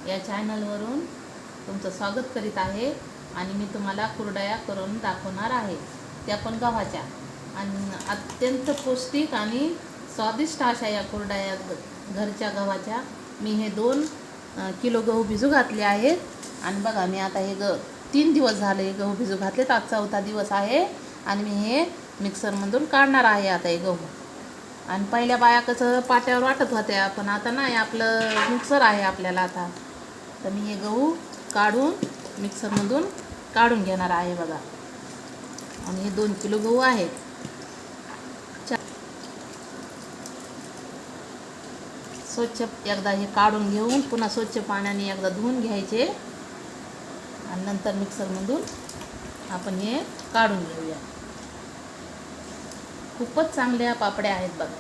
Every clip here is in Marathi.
या चॅनलवरून तुमचं स्वागत करीत आहे आणि मी तुम्हाला कुरडया करून दाखवणार आहे, त्या पण गव्हाच्या. आणि अत्यंत पौष्टिक आणि स्वादिष्ट अशा या कुरडया घरच्या गव्हाच्या. मी हे 2 किलो गहू भिजू घातले आहेत आणि बघा मी आता हे 3 दिवस झाले गहू भिजू घातलेत. आज 4था दिवस आहे आणि मी हे मिक्सरमधून काढणार आहे आता हे गहू. आणि पहिल्या बाया कसं पाट्यावर वाटत होत्या, पण आता नाही, आपलं मिक्सर आहे आपल्याला आता. तर मी हे गहू काढून मिक्सरमधून काढून घेणार आहे बघा. आणि हे 2 किलो गहू आहेत. स्वच्छ एकदा हे काढून घेऊन पुन्हा स्वच्छ पाण्याने एकदा धुवून घ्यायचे आणि नंतर मिक्सरमधून आपण हे काढून घेऊया. खूपच चांगल्या पापड्या आहेत बघा.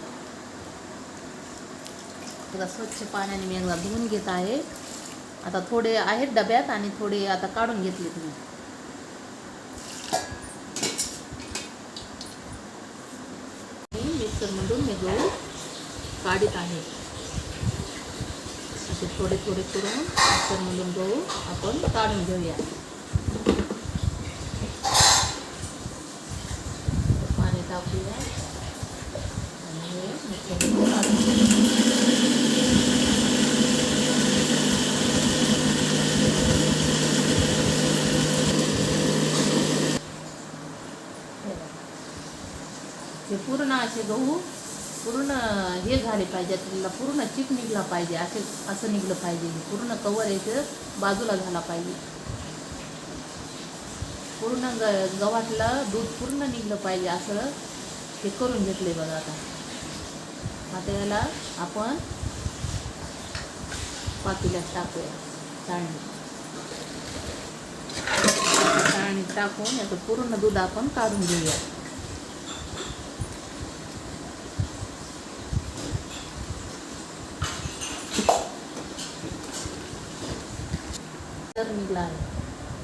एकदा स्वच्छ पाण्याने मी एकदा धुवून घेत आहे. आता थोडे आहेत डब्यात आणि थोडे आता काढून घेतलेत मी. मिक्सरमधून हे गहू काढीत आहे. असे थोडे थोडे करून मिक्सरमधून गहू आपण काढून घेऊया. पाणी टाकूया आणि हे मिक्सरमधून काढून घेऊया. हे पूर्ण असे गहू पूर्ण हे झाले पाहिजे, त्याला पूर्ण चिक निघला पाहिजे, असं निघलं पाहिजे. पूर्ण कवर याचं बाजूला झाला पाहिजे. पूर्ण गव्हातला दूध पूर्ण निघलं पाहिजे असं हे करून घेतले बघा. आता याला आपण पातेल्यात टाकूया. चाळणीत टाकून याचं पूर्ण दूध आपण काढून घेऊया. निघला आहे.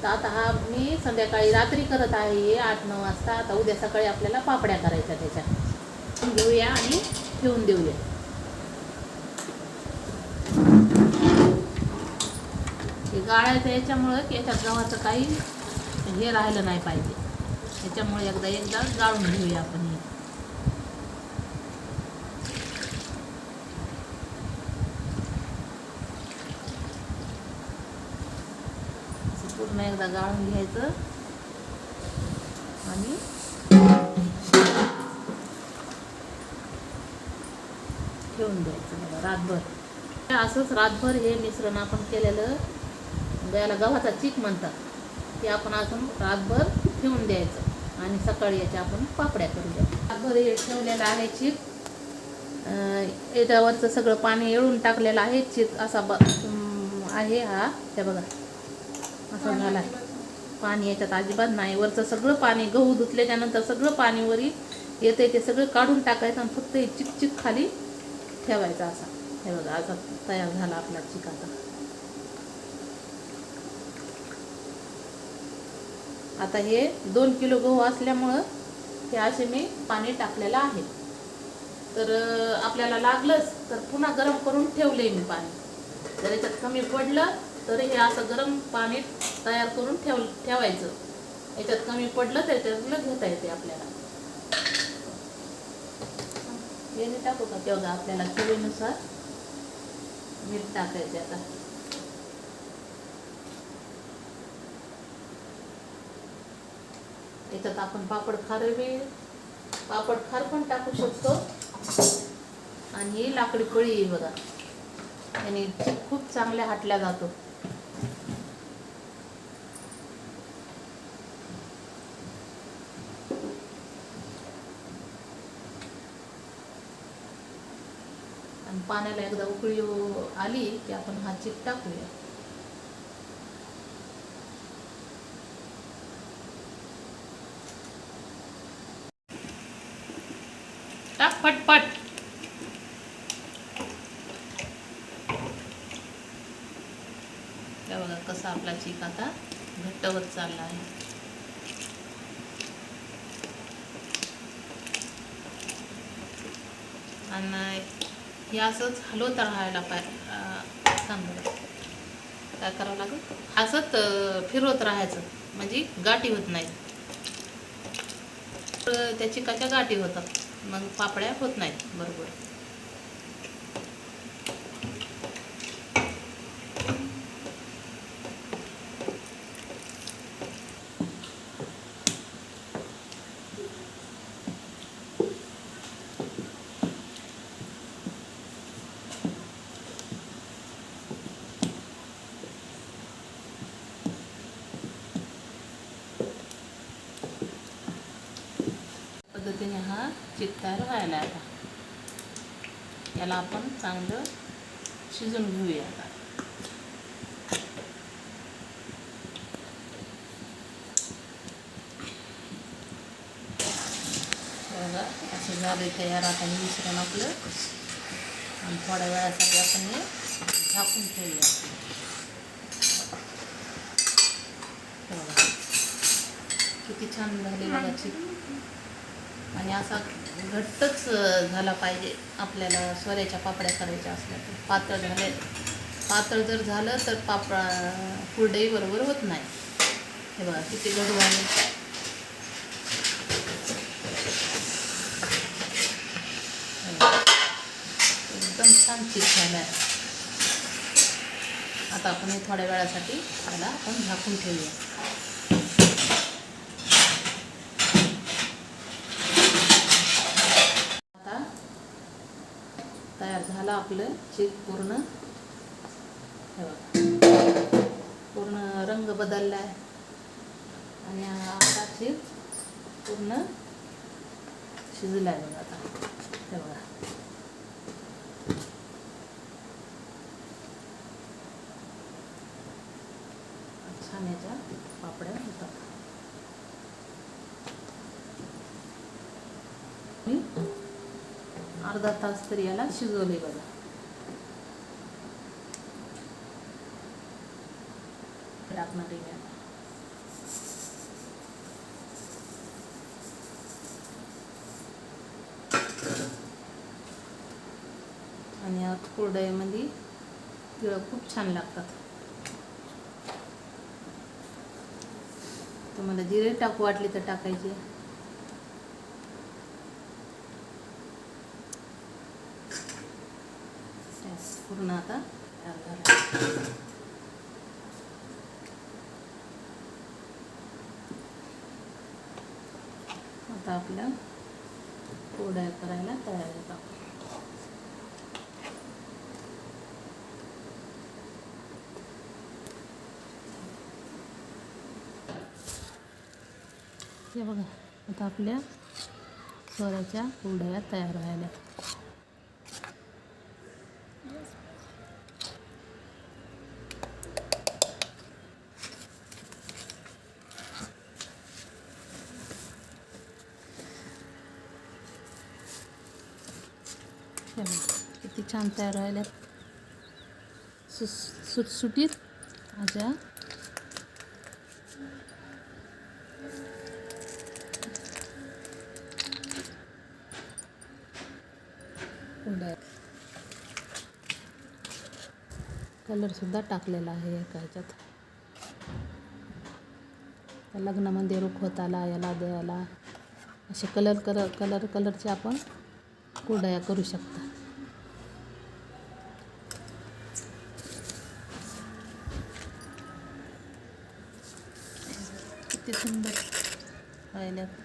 तर आता हा मी संध्याकाळी रात्री करत आहे 8-9 वाजता. आता उद्या सकाळी आपल्याला पापड्या करायच्या त्याच्या. घेऊया आणि ठेवून देऊया. हे गाळायचं याच्यामुळं की याच्यात गव्हाचं काही हे राहिलं नाही पाहिजे. त्याच्यामुळे एकदा गाळून घेऊया आपण. पूर्ण एकदा गाळून घ्यायचं आणि ठेवून द्यायचं बघा रातभर. असंच रातभर हे मिश्रण आपण केलेलं याला गव्हाचा चीक म्हणतात, ते आपण अजून रातभर ठेवून द्यायचं आणि सकाळी याच्या आपण पापड्या करूया. रातभर हे ठेवलेलं आहे चीक. याच्यावरचं सगळं पाणी येळून टाकलेलं आहे. चीक असा आहे हा. हे बघा असं झालं आहे. पाणी याच्यात अजिबात नाही. वरचं सगळं पाणी गहू धुतल्याच्यानंतर सगळं पाणी वरी येते ते सगळं काढून टाकायचं आणि फक्त हे चिक खाली ठेवायचा असा. हे बघा असा तयार झाला आपला चिक. आता हे 2 किलो गहू असल्यामुळं हे असे मी पाणी टाकलेलं आहे. तर आपल्याला लागलंच तर पुन्हा गरम करून ठेवले मी पाणी. जर याच्यात कमी पडलं तर हे असं गरम पाणी तयार करून ठेवायचं. याच्यात कमी पडलं तर त्याच्यातलं घेता येते आपल्याला. हे टाकू का तेवढं आपल्याला चवीनुसार मीठ टाकायचे. आता याच्यात आपण पापड खार पण टाकू शकतो. आणि लाकडी पळी बघा, याने खूप चांगल्या हाटल्या जातो. आणि पाण्याला एकदा उकळी आली की आपण हा चीक टाकूया. टाक पटपट. बघा कसा आपला चीक आता घट्ट होत चालला आहे. आणि हे असंच हलवत राहायला पाहिजे. काय करावं लागेल, असंच फिरवत राहायचं म्हणजे गाठी होत नाहीत. त्या चिकाच्या गाठी होतात, मग पापड्या होत नाहीत बरोबर. पद्धतीने हा चिक तयार व्हायला आता. याला आपण चांगलं शिजून घेऊया आता. बघा असं झालं तयार आता हे मिश्रण आपलं. आणि थोड्या वेळासाठी आपण हे झाकून ठेवूया. बघा किती छान झाले बघा चिक. आणि असा घट्टच झाला पाहिजे आपल्याला सोऱ्याच्या पापड्या करायच्या असल्या तर. पातळ जर झालं तर कुरडई बरोबर होत नाही. हे बघा किती गडू आहे. एकदम छान चिक झाला आहे. आता आपण हे थोड्या वेळासाठी त्याला आपण झाकून ठेवूया. आता तयार झालं आपलं चिक पूर्ण. हे बघा पूर्ण रंग बदलला आहे. आणि आता चिक पूर्ण शिजला आहे बघा आता. हे बघा छान याच्या पापड्या होतात. अर्धा तास तरी याला शिजवले बघा. टाकणार आहे आता. आणि या कुरडईमध्ये तिळ खूप छान लागतात. तुम्हाला जिरे टाकू वाटली तर टाकायचे. पूर्ण आता तयार झाला. आता आपल्या कुरडया करायला तयार आहेत. हे बघा आता आपल्या सोऱ्याच्या कुरडया तयार व्हायला. किती छान तयार व्हायल्यात. सुटसुटीत अशा कलर सुद्धा टाकलेला आहे एका ह्याच्यात. लग्नामध्ये रुखवताला याला द्यायला असे कलरचे आपण कुरडया करू शकता. किती सुंदर व्हायल्यात.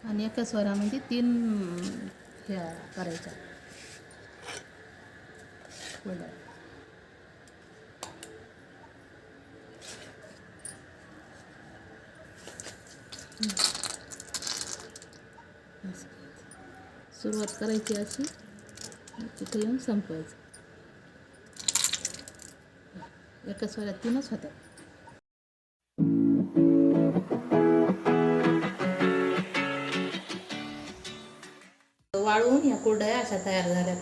आणि एका स्वरामध्ये 3 हे करायच्या कुरडया. सुरुवात करायची अशी तिथे येऊन संपवायचं. एका स्वरात 3च होत्या. वाळवून ह्या कुरडया अशा तयार झाल्यात.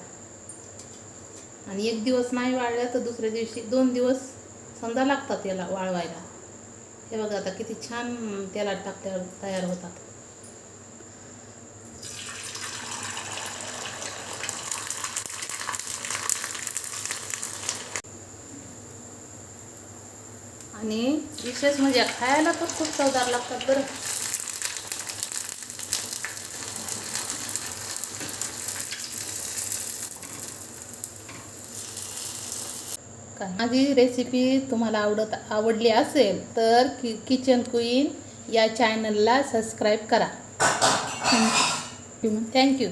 आणि एक दिवस नाही वाळल्या तर दुसऱ्या दिवशी 2 दिवस समजा लागतात याला वाळवायला. हे बघा आता किती छान तेलात टाकल्यावर तयार होतात. आणि विशेष म्हणजे खायला पण खूप चवदार लागतात बरं. माझी रेसिपी तुम्हाला आवडली असेल तर किचन क्वीन या चॅनलला सबस्क्राईब करा. थँक्यू.